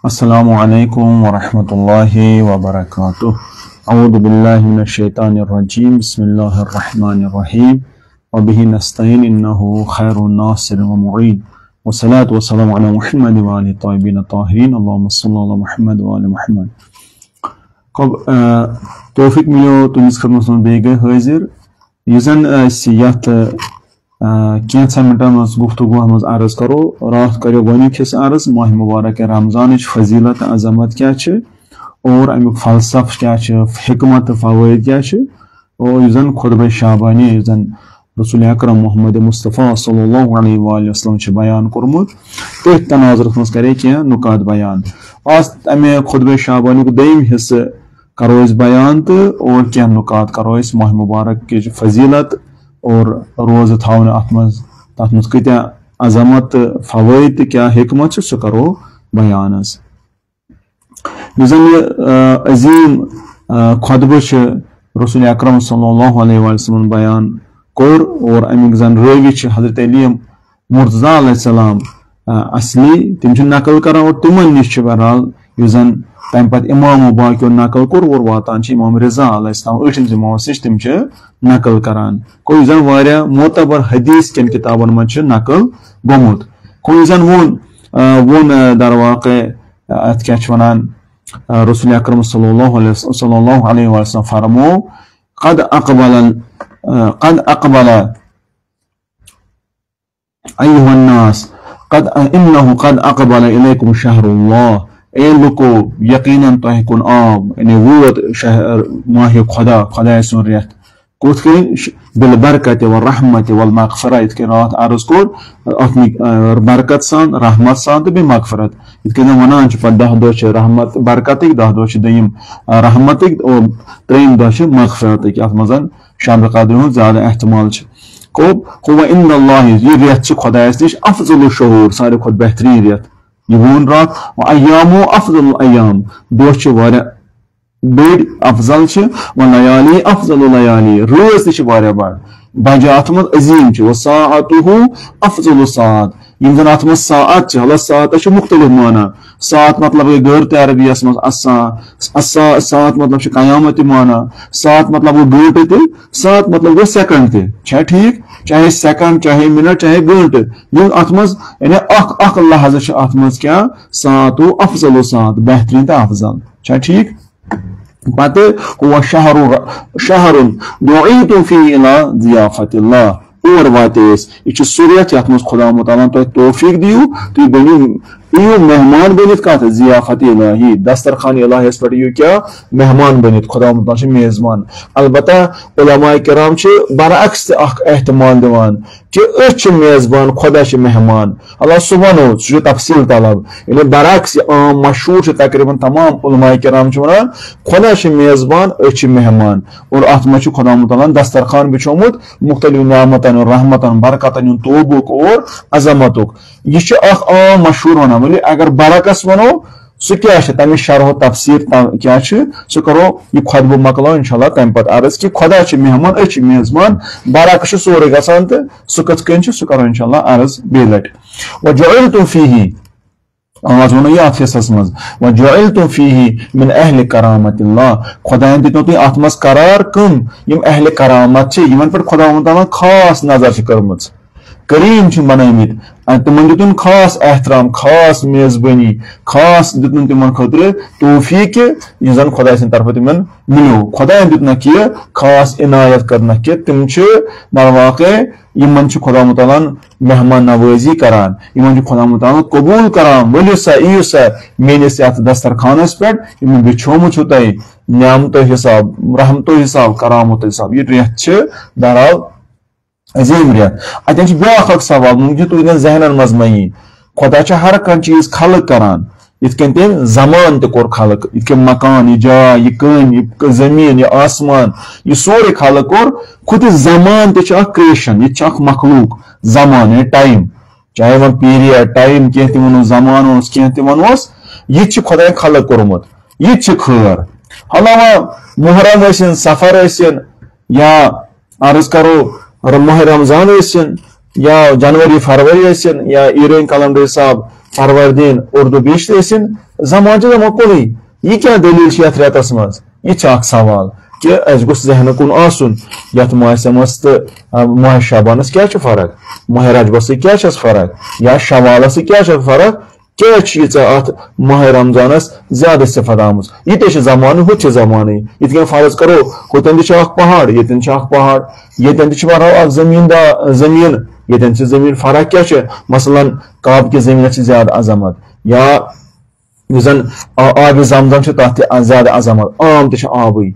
Assalamu alaikum wa rahmatullahi wa barakatuh. A'udhu billahi minash shaitanir rajim. Bismillahir rahmanir rahim. Wa bihi nasta'in innahu khairun nasir wa mu'in. Wa salatu wa salamu ala Muhammad wa ali tayyibin tahirin. Allahumma salli ala Muhammad wa ali Muhammad. Tawfiq milyo tumis khidmatun bege hazir. Yuzan siyat کینٛژھن منٹن منٛز گفتگو منٛز عرض کرو رات کریو گۄڈنیُک حصہٕ عرض ماہ مبارک رمضانٕچ فضیلت عظمت کیٛاہ چھِ اور امیُک فلسفہٕ کیٛاہ چھِ حکمت تہٕ فوٲیِد کیٛاہ چھِ اور یُس زن خطبہ شعبانی یُس زن رسول اکرم محمد مصطفیٰ صلی اللہ علیہ وآلہ وسلم چھِ بیان کوٚرمُت تٔتھۍ تناظرس منٛز کرے کینٛہہ نکات بیان آز امہِ خطبہ شعبانیُک دوٚیِم حصہٕ کرو أسۍ بیان تہٕ اور کینٛہہ نکات کرو أسۍ ماہ مبارکٕچ فضیلت اور روزٕ تھاوٕنۍ اتھ منٛز تتھ منٛز کۭتیاہ عظمت تہٕ فوٲیِد تہٕ کیٛاہ حکمت چھِ سُہ کرو بیان حظ یُس زن یہِ عظیٖم خطبہٕ چھُ رسول اکرم صلی اللہ علیہ وسلم بیان کوٚر اور امیُک زن رٲوی چھِ حضرت علی مرتضیٰ علیہ السلام اصلی تِم چھِ نقل کران اور تِمن نِش چھِ بہرحال یُس زن تمہِ پتہٕ امامو باقیو نقل کوٚر اور واتان چھِ امام رضا علیہ السلام ٲٹھِم امامس نِش تِم چھِ نقل کران گوٚو یُس زن واریاہ معتبر حدیث کٮ۪ن کِتابن منٛز چھُ نقل گوٚمُت گوٚو یُس زن ووٚن در واقع اتھ کیٛاہ چھِ ونان رسول اکرم صلی اللہ علیہ وسلم فرمو قد اقبل ایُّہا الناس انہ قد اقبل الیکم شہر اللہ اے لُکو یقیناً تۄہہِ کُن آو یعنی ووت ماہِ خۄداے سُنٛد رٮ۪تھ کوٚت کٔنۍ بالبرکت والرحمت والمغفرہ یِتھ کٔنۍ راتھ عرض کوٚر اتھ برکت سان رحمت سان تہٕ بیٚیہِ مغفرت یِتھ کٔنۍ زن ونان چھِ پتہٕ 10 دۄہ چھِ رحمت برکتٕکۍ 10 دۄہ چھِ دوٚیِم رحمتٕکۍ اور ترٛیٚیِم دۄہ چھِ مغفرتٕکۍ یتھ منٛز زن شب قدرِ ہُنٛد زیادٕ احتمال چھِ گوٚو وَعِندَ اللہِ یہِ رٮ۪تھ چھِ خۄدایس نِش افضل الشہوٗر ساروی کھۄتہٕ بہتریٖن رٮ۪تھ یہ وون رات ایامو افضل الایام دۄہ چھِ واریاہ بٔڑۍ افضل چھِ ولیالی افضل اللیالی رٲژ تہِ چھِ واریاہ بجہِ اتھ منٛز عظیٖم چھِ وساعتُہ افضل الساعات یِم زن اتھ منٛز ساعت چھِ حالانکہِ ساعتس چھُ مختلف معنی ساعت مطلب گٔے غٲر تہِ عربیس منٛز ساعت مطلب چھُ قیامت تہِ معنی ساعت مطلب گوٚو گٲنٛٹہٕ تہِ ساعت مطلب گوٚو سیکنڈ تہِ چھا ٹھیٖک چاہے سیکنڈ چاہے منٹ چاہے گٲنٛٹہٕ یِم اتھ منٛز یعنی اکھ لحظہٕ چھُ اتھ منٛز کیٛاہ ساعتُہ افضل الساعات بہتریٖن تہٕ افضل چھا ٹھیٖک پتہٕ ہوا شہرُن دُعیتُ فیہ الی ضیافت اللہ اور واتے أسۍ یہِ چھُ سُہ رٮ۪تھ یتھ منٛز خدا متعالیٰ تۄہہِ توفیٖق دِیِو تُہۍ بٔنِو یِیِو مہمان بٔنِتھ کتھ ضیافت الہی دسترخان الہیس پٮ۪ٹھ یِیِو کیٛاہ مہمان بٔنِتھ خدا متعالیٰ چھُ میزبان البتہ علماء کرام چھِ برعکس تہِ اکھ احتمال دِوان کہِ أسۍ چھِ میزبان خۄدا چھِ مہمان اللہ سُہ ونو سُہ چھُ تفصیل طلب یعنی برعکس یہِ عام مشہوٗر چھُ تقریٖباً تمام علماء کرام چھِ ونان خۄدا چھِ میزبان أسۍ چھِ مہمان اور اتھ منٛز چھُ خدا متعالیٰ دسترخان بِچھومُت مختلف نعمتن رحمتن برکتن ہُنٛد توبُک اور عظمتُک یہِ چھُ اکھ عام مشہوٗر ونان ؤلِو اگر برعکس ونو سُہ کیٛاہ چھُ تمِچ شرح و تفصیٖل کیٛاہ چھِ سُہ کرو یہِ خۄطبہٕ مۄکلاو انشاء اللہ تمہِ پتہٕ عرض کہِ خۄدا چھِ مہمان أسۍ چھِ میزبان برعکس چھُ سورُے گژھان تہٕ سُہ کِتھ کٔنۍ چھُ سُہ کرو انشاء اللہ عرض بیٚیہِ لٹہِ وجعلتُ فیہ آز ونو یہِ اتھ حصس منٛز وجعلتُ فیہ من اہلِ کرامت اللہ خۄداین دِتنو تُہۍ اتھ منٛز قرار کٕم یِم اہلِ کرامت چھِ یِمن پٮ۪ٹھ خۄدا تعالیٰ خاص نظر چھِ کٔرمٕژ کریم چھِ بنٲومٕتۍ تِمن دِتُن خاص احترام خاص میزبٲنی خاص دِتُن تِمن خٲطرٕ توفیٖق کہِ یُس زن خۄداے سٕنٛدِ طرفہٕ تِمن مِلیو خۄداین دیُتنکھ یہِ خاص عنایت کرنکھ کہِ تِم چھِ در واقع یِمن چھُ خۄدا متعالیٰ مہمان نوٲزی کران یِمن چھُ خۄدا متعالیٰ قبوٗل کران ؤلِو سا یِیِو سا میٲنِس یتھ دسترخانس پٮ۪ٹھ یِمن بِچھومُت چھُو تۄہہِ نعمتو حساب رحمتو حساب کرامتو حساب یہِ رٮ۪تھ چھِ بہرحال عظیٖم رٮ۪تھ اتٮ۪ن چھُ بیٛاکھ اکھ سوال ممکن تُہنٛدٮ۪ن ذہنن منٛز مہ یی خۄدا چھُ ہر کانٛہہ چیٖز خلق کران یِتھ کٔنۍ تٔمۍ زمان تہِ کوٚر خلق یِتھ کٔنۍ مکان یہِ جاے یہِ کٔنۍ یہِ زٔمیٖن یہِ آسمان یہِ سورُے خلق کوٚر خُدِ زمان تہِ چھُ اکھ کرٛیشن یہِ تہِ چھُ اکھ مخلوٗق زمان یعنی ٹایم چاہے وۄنۍ پیٖرِیڈ ٹایم کینٛہہ تہِ ووٚنوس زمان اوس کینٛہہ تہِ ووٚنوس یہِ تہِ چھُ خۄداین خلق کوٚرمُت یہِ تہِ چھُ خٲر حالا وۄنۍ محرم ٲسِن سفر ٲسِن یا عرض کرو ماہ رمضان ٲسِن یا جنوری فروری ٲسِن یا ایرٲنۍ کلنڈر حساب Parvardin Urdu biş desin, zamancı da makuli. Ye kya delil şiyat retasmaz. Ye çak saval. Ki ez gus zehne kun asun. Yat muhasemastı muha şabanız kya çı farak? Muha racbası kya çı farak? Ya şavalası kya çı farak? Kya çiğ at muha ramzanız ziyade istifadamız. Ye teşi zamanı huçe zamanı. Yetken farz karo. Hotendi çak pahar. Yetin çak pahar. Yetendi çı var zemin. Yetensiz zemin farak kya çı? Masalan Kaab ke zemine çı ziyade azamat. Ya yüzden abi zamzam çı tahti ziyade azamat. Am teşi abi.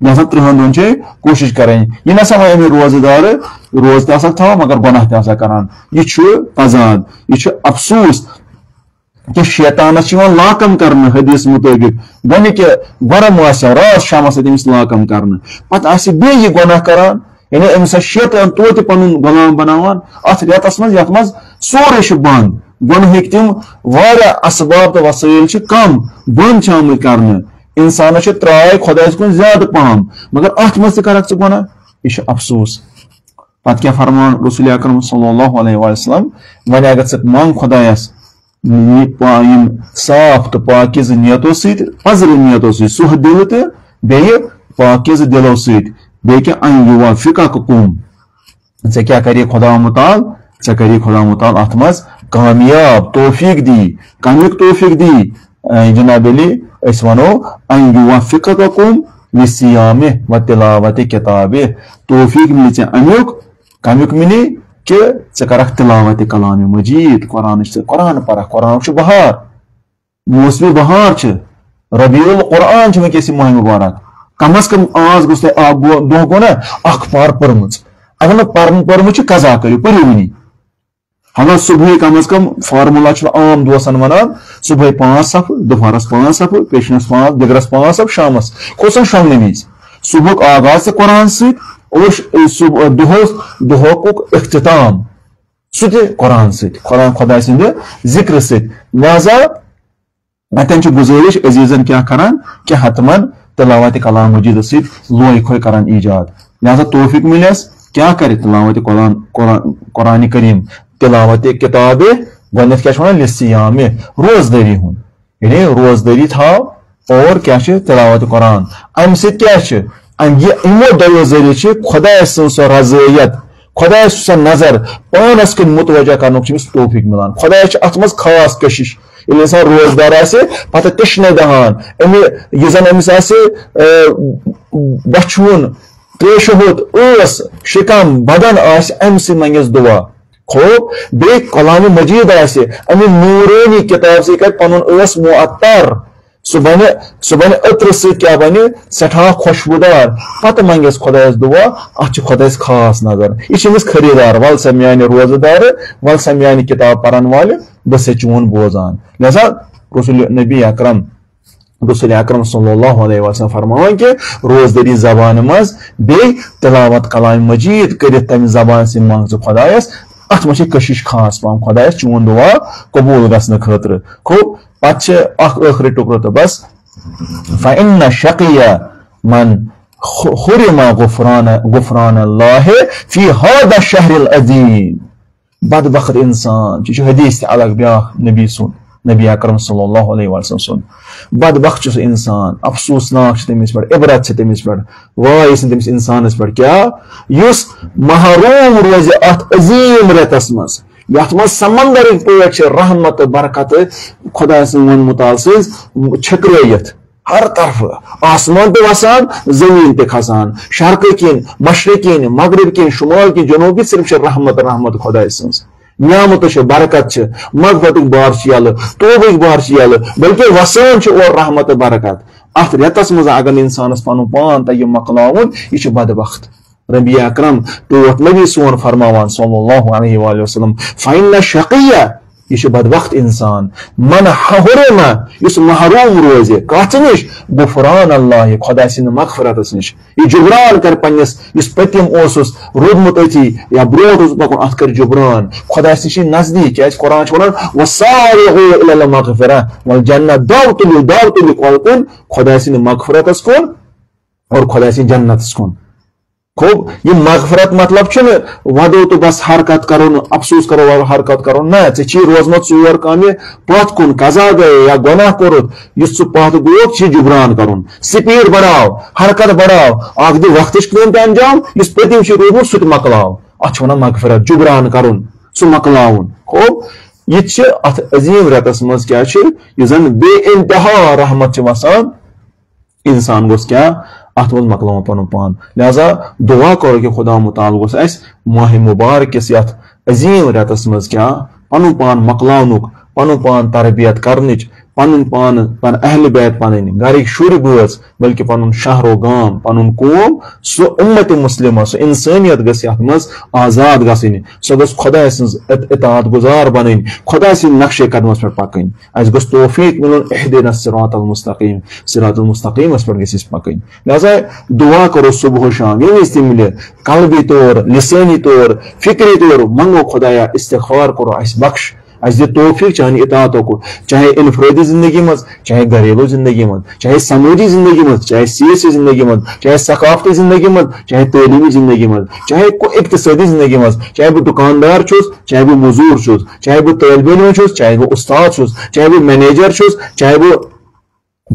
لہذا 30 دن کوشش کریں یہ نسا وۄنۍ امی روزٕ دار روز تہِ آسان تھاوان مگر گۄناہ تہِ آسان کران یہ چھُ تضاد یہ چھُ افسوس کہ شیطانس لاکم کرنے حدیث مطابق گۄڈٕ کہ گۄرم آسہِ رات شامس أمِس لاکم کرنے پتہٕ آسہِ بیٚیہِ یہِ گۄناہ کران یعنی أمِس آسہِ شیطان توتہِ پنُن غلام بناوان اتھ رٮ۪تس منٛز یتھ منٛز سورُے چھُ بنٛد گۄنہٕکۍ تِم واریاہ اسباب تہٕ وسٲیل چھِ کم بنٛد چھِ آمٕتۍ کرنہٕ انسانس چھِ تراے خۄدایس کُن زیادٕ پہم مگر اتھ منٛز تہِ کرکھ ژٕ گۄناہ یہِ چھُ افسوس پتہٕ کیٛاہ فرمان رسول اکرم صلی اللہ علیہ وسلم وۄنۍ اگر ژٕ منٛگ خۄدایس یِم صاف تہٕ پاکیزٕ نیتو سۭتۍ پزرٕ نیتو سۭتۍ سُہ دِل تہٕ بیٚیہِ پاکیزٕ دِلو سۭتۍ بیٚیہِ کیٛاہ ان یوافقکُم ژےٚ کیٛاہ کری خۄدا مُتعال ژےٚ کری خۄدا مُتعال اتھ منٛز کامیاب توفیق دی کمیُک توفیق دی جناب علی أسۍ وَنو ان یوافقکُم لِصِیامہِ و تِلاوتِ کِتابہِ توفیق مِلہِ ژےٚ امیُک کمیُک مِلہِ کہ ژٕ کرکھ تلاوت کلام مجید قرآنٕچ ژٕ قرآن پرکھ قرآنُک چھُ بہار موسمِ بہار چھِ ربیع القرآن چھِ وٕنکیٚس یہِ ماہِ مُبارک کم از کم آز گوٚژھ تۄہہِ اکھ دۄہ گوٚو نا اکھ پار پٔرمٕژ اگر نہٕ پٔرمٕژ چھِ قضا کٔرِو پٔرِو وٕنی حالانکہ صبحٲے کم از کم فارمولا چھُ عام دوستن ونان صبحٲے 5 صفہٕ دُپہرس 5 صفہٕ پیشنس 5 دِگرس 5 صفہٕ شامس کھوژن شۄنٛگنہٕ وِزِ صبحُک آغاز تہِ قرآن سۭتۍ اور دۄہُک اختتام سُہ تہِ قرآن سۭتۍ خۄداے سٕنٛدِ ذِکرٕ سۭتۍ لہذا اتٮ۪ن چھِ گُزٲرِش عزیٖزن کیٛاہ کران کہ حتمن تلاوت کلام مجیٖدس سۭتۍ لوے کھوے کران ایجاد لہذا توفیق مِلٮ۪س کیٛاہ کرِ تلاوت قرآنِ کریم تلاوت کِتابہِ گۄڈنٮ۪تھ کیٛاہ چھِ ونان لِصِیامہِ روزدٲری ہُنٛد یعنی روزدٲری تھاو اور کیٛاہ چھِ تلاوت قرآن امہِ سۭتۍ کیٛاہ چھِ یِمو دۄیو ذٔریعہٕ چھِ خۄداے سٕنٛز سۄ رضٲیت خۄداے سۄ نظر پانس کُن متوجہ کرنُک چھُ أمِس توفیق مِلان خۄدایس چھِ اتھ منٛز خاص کٔشِش ییٚلہِ انسان روزدار آسہِ پتہٕ تٔشنہٕ دہان یُس زن أمِس آسہِ بچھوُن تریشہِ ہوٚت ٲس شِکم بدن آسہِ امہِ سۭتۍ منگٮ۪س دُعا خوب بیٚیہِ کلامِ مجیٖد آسہِ امہِ نوٗرٲنی کِتاب سۭتۍ کرِ پنُن ٲس معطر سُہ بنہِ عطرٕ سۭتۍ کیٛاہ بنہِ سٮ۪ٹھاہ خۄشبوٗدار پتہٕ منگٮ۪س خۄدایس دُعا اتھ چھِ خۄدایس خاص نظر یہِ چھِ أمِس خٔریٖدار ول سا میانہِ روزٕ دار ول سا میانہِ کِتاب پرن والہِ بہٕ چھُسے چون بوزان لہذا نبی اکرم رسول اکرم صلی اللہ علیہ وسلم فرماوان کہ روزدٲری زبانہِ منٛز بیٚیہِ تلاوت کلام مجیٖد کٔرِتھ تمہِ زبانہِ سۭتۍ منٛگ ژٕ خۄدایس اتھ منٛز چھِ کٔشِش خاص پہم خۄدایس چون دُعا قبوٗل گژھنہٕ خٲطرٕ خوب پتہٕ چھِ اکھ ٲخری ٹُکرٕ تہٕ بس فإن شقي من حرم غفران الله في هذا الشهر العظيم بدبخت انسان یہ چھُ حدیث تہِ الگ بیاکھ نبی سُنٛد نبی اکرم صلی اللہ علیہ وسلم سُنٛد بدبخت چھُ سُہ انسان افسوٗسناک چھِ تٔمِس پٮ۪ٹھ عبرت چھِ تٔمِس پٮ۪ٹھ واے ٲسِن تٔمِس انسانس پٮ۪ٹھ کیٛاہ یُس محروم روزِ اتھ عظیٖم رٮ۪تس منٛز یتھ منٛز سمندرٕکۍ پٲٹھۍ چھِ رحمت تہٕ برکت خۄداے سٕنٛدۍ ووٚنمُت سۭتۍ چھٔکرٲیِتھ ہر طرفہٕ آسمان تہِ وسان زٔمیٖن تہِ کھسان شرقہٕ کِنۍ مشرق کِنۍ مغرب کِنۍ شُمال کِنۍ جنوٗب کِنۍ صرف چھِ رحمت خۄداے سٕنٛز نعمتہٕ چھِ برکت چھِ مغفرتٕکۍ بار چھِ یلہٕ توبٕکۍ بار چھِ یلہٕ بلکہِ وسان چھِ اور رحمت تہٕ برکت اتھ رٮ۪تس منٛز اگر نہٕ انسانس پنُن پان تگہِ مۄکلاوُن یہِ چھُ بدبخت ربی اکرم ٹوٹھ نبی سون فرماوان صلی اللہ علیہ وآلہ وسلم فإن شقیہ یہ چھُ بدبخت انسان من حرم یُس محروم روزِ کتھ نِش غفران اللہ خۄداے سٕنٛدِ مغفرتس نِش یہِ جبران کرِ پننِس یُس پٔتِم اوسُس روٗدمُت أتھی یا برونٛٹھ اوس پکُن اتھ کرِ جبران خۄدایس نِش چھِ نزدیٖک کیٛازِ قرآن چھُ ونان وسارعوا إلى المغفرة والجنة دو تُلِو کۄل کُن خۄداے سٕنٛدِ مغفرتس کُن اور خۄداے سٕنٛدِ جنتس کُن خوب یہ مغفرت مطلب چھُنہٕ ودو تو بس حرکت کرو نہٕ افسوس کرو حرکت کرو نہ ژےٚ چھی روزمُت ژور کامہِ پتھ کُن قضا گٔے یا گۄناہ کوٚرُتھ یُس ژٕ پتھ گوٚوُکھ چھِ جبران کرُن سپیٖڈ بڑاو حرکت بڑاو اکھ دِ وقتٕچ کٲم تہِ انجام یُس پٔتِم چھُ روٗدمُت سُہ تہِ مۄکلاو اتھ چھِ ونان مغفرت جبران کرُن سُہ مۄکلاوُن خوب یہِ تہِ چھِ اتھ عظیٖم رٮ۪تس منٛز کیٛاہ چھِ یُس زن بے انتہا رحمت چھِ وسان انسان گوٚژھ کیٛاہ اتھ منٛز مۄکلاوُن پنُن پان لہذا دعا کرو کہ خدا مُتعال گوٚژھ اسہِ ماہِ مُبارکِس یتھ عظیٖم رٮ۪تس منٛز کیٛاہ پنُن پان مۄکلاونُک پنُن پان تربیت کرنٕچ پن پان پن اہل بیت پن گرک شر بٲژ بلکہ پن شہر و گام پن قوم سہ امت مسلمہ سہ انسانیت گژھِ یتھ منٛز آزاد گژھٕنۍ سۄ گٔژھ خۄداے سٕنٛز اطاعت گزار بنٕنۍ خۄداے سٕنٛدۍ نقشے قدمس پٮ۪ٹھ پکٕنۍ اَسہِ گوٚژھ توفیق مِلُن اہدنا الصراط المستقیم صراط المستقیمس پٮ۪ٹھ گژھِ أسۍ پکٕنۍ لہذا دعا کرو صبح و شام ییٚمہِ وِزِ تہِ مِلہِ قلبی طور لسٲنی طور فکری طور منگو خدایا استغفار کرو اَسہِ بخش اَسہِ دِ توفیق چانہِ اطاعتُک چاہے انفرٲدی زندگی منٛز چاہے گھریلو زندگی منٛز چاہے سمٲجی زندگی منٛز چاہے سیاسی زندگی منٛز چاہے ثقافتی زندگی منٛز چاہے تعلیمی زندگی منٛز چاہے اقتصٲدی زندگی منٛز چاہے بہٕ دُکاندار چھُس چاہے بہٕ موٚزوٗر چھُس چاہے بہٕ طٲلبہِ علم چھُس چاہے بہٕ اُستاد چھُس چاہے بہٕ مینیجر چھُس چاہے بہٕ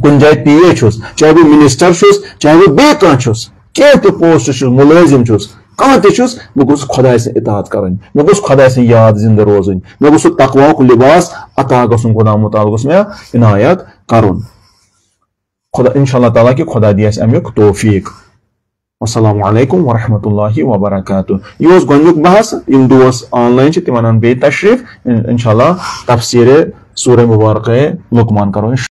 کُنہِ جایہِ پی اے چھُس چاہے بہٕ منسٹر چھُس چاہے بہٕ بیٚیہِ کانٛہہ چھُس کینٛہہ تہِ پوسٹ چھُس مُلٲزِم چھُس کانٛہہ تہِ چھُس بہٕ گوٚژھ خۄداے سٕنٛز اطاعت کرٕنۍ مےٚ گوٚژھ خۄداے سٕنٛز یاد زندٕ روزٕنۍ مےٚ گوٚژھ سُہ تقواہُک لباس عطا گژھُن خۄدا مُتعال گوٚژھ مےٚ عنایت کرُن خدا انشاء اللہ تعالیٰ کہ خدا دی اَسہِ امیُک توفیق السلام علیکم ورحمۃ اللہ وبرکاتہ یہ اوس گۄڈنیُک بحث یِم دوس آن لائن چھِ تِمن اَنہٕ بیٚیہِ تشریٖف انشاء اللہ تفسیٖرِ سورہ مبارکہ لقمان کرو